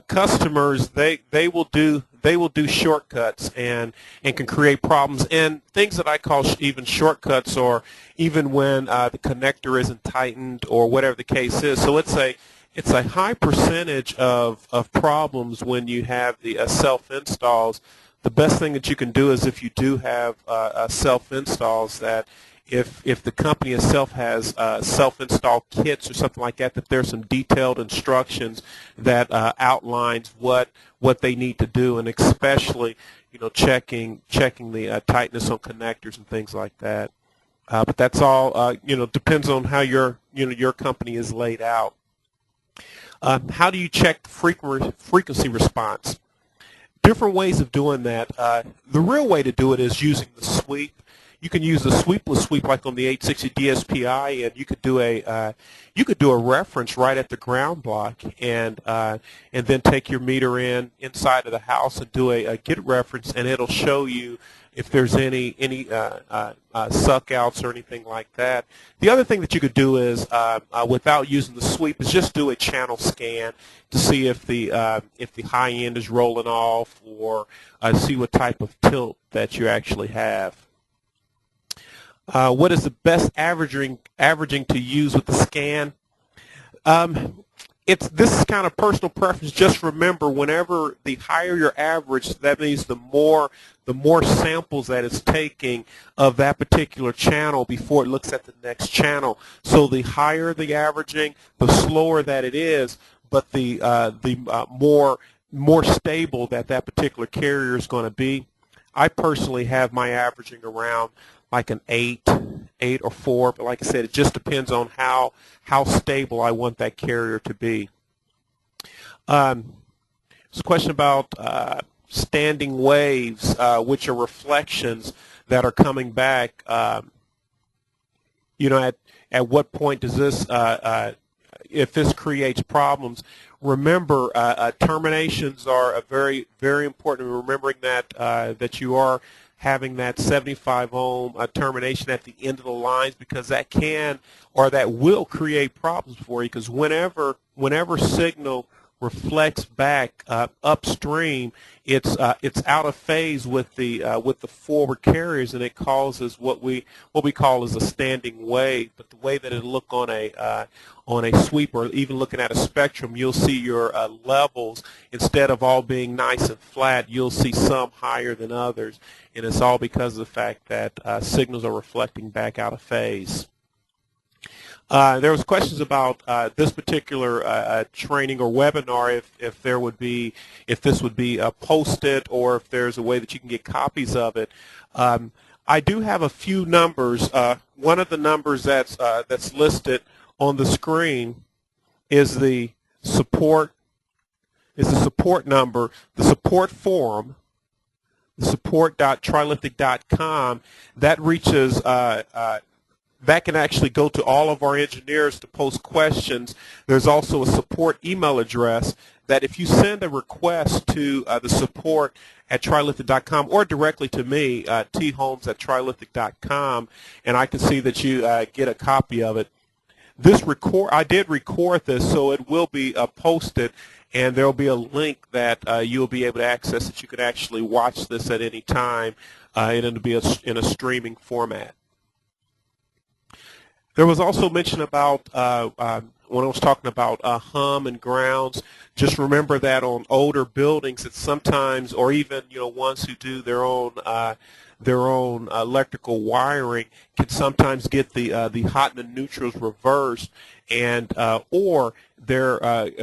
customers they will do shortcuts and can create problems, and things that I call even shortcuts, or even when the connector isn't tightened or whatever the case is. So it's a high percentage of problems when you have the self-installs. The best thing that you can do is, if you do have self-installs, that if the company itself has self-install kits or something like that, that there's some detailed instructions that outlines what they need to do, and especially checking the tightness on connectors and things like that. But that's all depends on how your company is laid out. How do you check the frequency response? Different ways of doing that. The real way to do it is using the sweep. You can use the sweepless sweep like on the 860 DSPI, and you could do a reference right at the ground block, and then take your meter inside of the house and do a get reference, and it'll show you if there's any suck outs or anything like that. The other thing that you could do is, without using the sweep, is just do a channel scan to see if the high end is rolling off, or see what type of tilt that you actually have. What is the best averaging to use with the scan? This is kind of personal preference. Just remember, whenever the higher your average, that means the more samples that it's taking of that particular channel before it looks at the next channel. So the higher the averaging, the slower that it is, but the more stable that particular carrier is going to be. I personally have my averaging around like an 8 or 4, but like I said, it just depends on how stable I want that carrier to be. There's a question about standing waves, which are reflections that are coming back. At what point does this, if this creates problems? Remember, terminations are very, very important. Remembering that you are having that 75 ohm termination at the end of the lines, because that can or that will create problems for you, because whenever signal reflects back upstream, it's out of phase with the forward carriers, and it causes what we call as a standing wave. But the way that it look on a sweep, or even looking at a spectrum, you'll see your levels, instead of all being nice and flat, you'll see some higher than others, and it's all because of the fact that signals are reflecting back out of phase. There was questions about this particular training or webinar, if this would be posted, or if there's a way that you can get copies of it. I do have a few numbers. One of the numbers that's listed on the screen is the support number, the support forum, the support.trilithic.com. That reaches that can actually go to all of our engineers to post questions. There's also a support email address that if you send a request to the support at trilithic.com, or directly to me, tholmes@trilithic.com, and I can see that you get a copy of it. I did record this, so it will be posted, and there will be a link that you'll be able to access, that you can actually watch this at any time, and it'll be in a streaming format. There was also mention about when I was talking about hum and grounds. Just remember that on older buildings, it's sometimes, or even ones who do their own electrical wiring, can sometimes get the hot and the neutrals reversed, and or there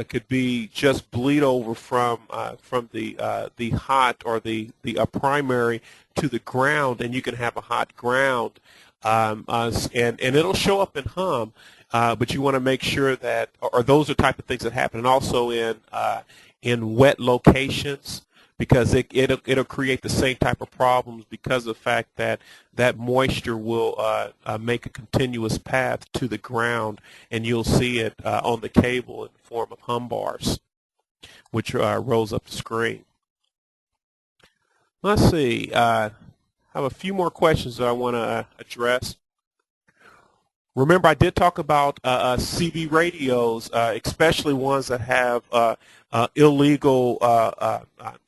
could be just bleed over from the hot or the primary to the ground, and you can have a hot ground. And it'll show up in hum, but you want to make sure that, or those are type of things that happen, and also in wet locations, because it'll create the same type of problems, because of the fact that that moisture will make a continuous path to the ground, and you'll see it on the cable in the form of hum bars, which rolls up the screen. Let's see. I have a few more questions that I want to address. Remember, I did talk about CB radios, especially ones that have illegal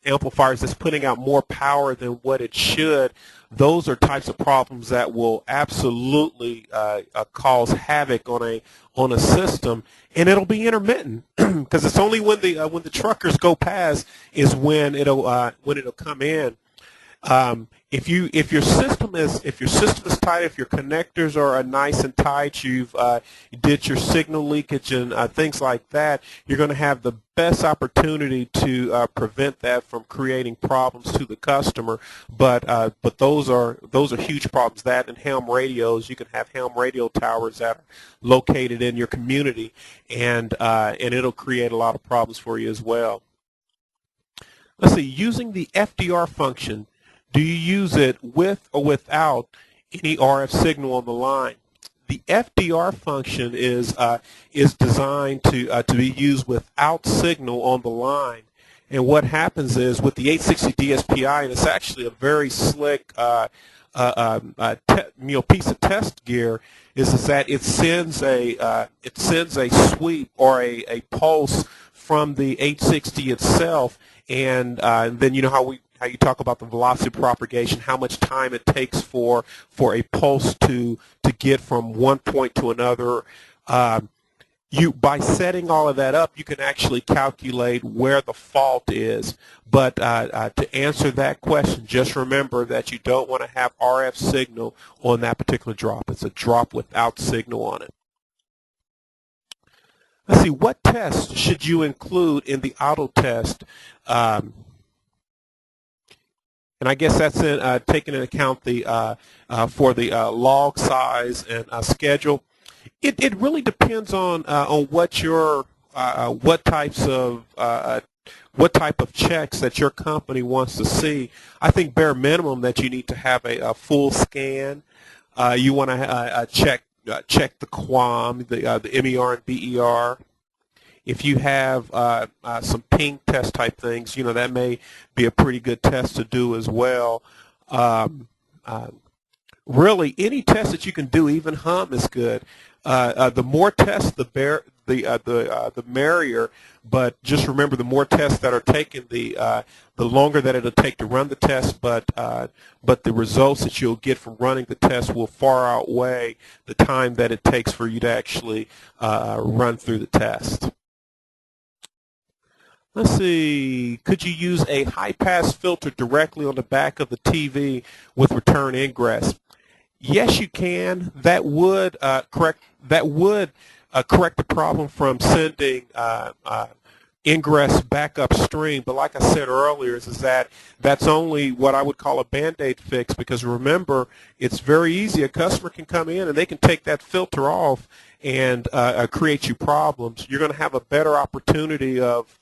amplifiers that's putting out more power than what it should. Those are types of problems that will absolutely cause havoc on a system, and it'll be intermittent, because it's only when the truckers go past is when it'll come in. If your system is tight, if your connectors are nice and tight, you did your signal leakage and things like that, you're going to have the best opportunity to prevent that from creating problems to the customer. But those are huge problems. That and ham radios, you can have ham radio towers that are located in your community, and it'll create a lot of problems for you as well. Let's see, using the FDR function. Do you use it with or without any RF signal on the line? The FDR function is designed to be used without signal on the line. And what happens is, with the 860 DSPI, and it's actually a very slick piece of test gear, is that it sends a sweep or a pulse from the 860 itself, and then how you talk about the velocity propagation, how much time it takes for a pulse to get from one point to another. By setting all of that up, you can actually calculate where the fault is. But to answer that question, just remember that you don't want to have RF signal on that particular drop. It's a drop without signal on it. Let's see, what tests should you include in the auto test? And I guess that's taking into account for the log size and schedule. It really depends on what type of checks that your company wants to see. I think bare minimum that you need to have a full scan. You want to check the QAM, the MER and BER. If you have some ping test type things, that may be a pretty good test to do as well. Um, uh, Really, any test that you can do, even hum, is good. The more tests, the merrier. But just remember, the more tests that are taken, the longer that it'll take to run the test. But the results that you'll get from running the test will far outweigh the time that it takes for you to actually run through the test. Let's see. Could you use a high-pass filter directly on the back of the TV with return ingress? Yes, you can. That would correct. That would correct the problem from sending ingress back upstream. But like I said earlier, is that that's only what I would call a Band-Aid fix, because remember, it's very easy. A customer can come in and they can take that filter off and create you problems. You're going to have a better opportunity of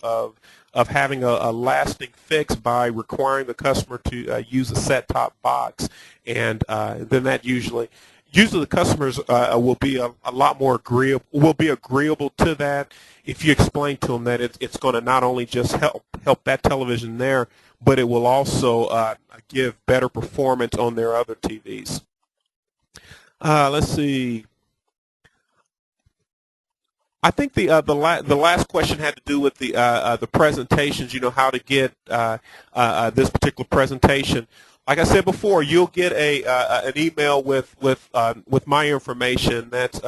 having a lasting fix by requiring the customer to use a set-top box, and then that usually the customers will be a lot more agreeable to that if you explain to them that it's going to not only just help that television there, but it will also give better performance on their other TVs. Let's see. I think the last question had to do with the presentations. You know, how to get this particular presentation. Like I said before, you'll get an email with my information. That's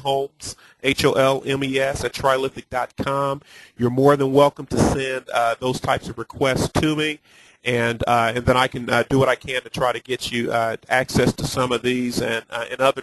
Holmes, HOLMES at Trilithic.com. You're more than welcome to send those types of requests to me, and then I can do what I can to try to get you access to some of these and other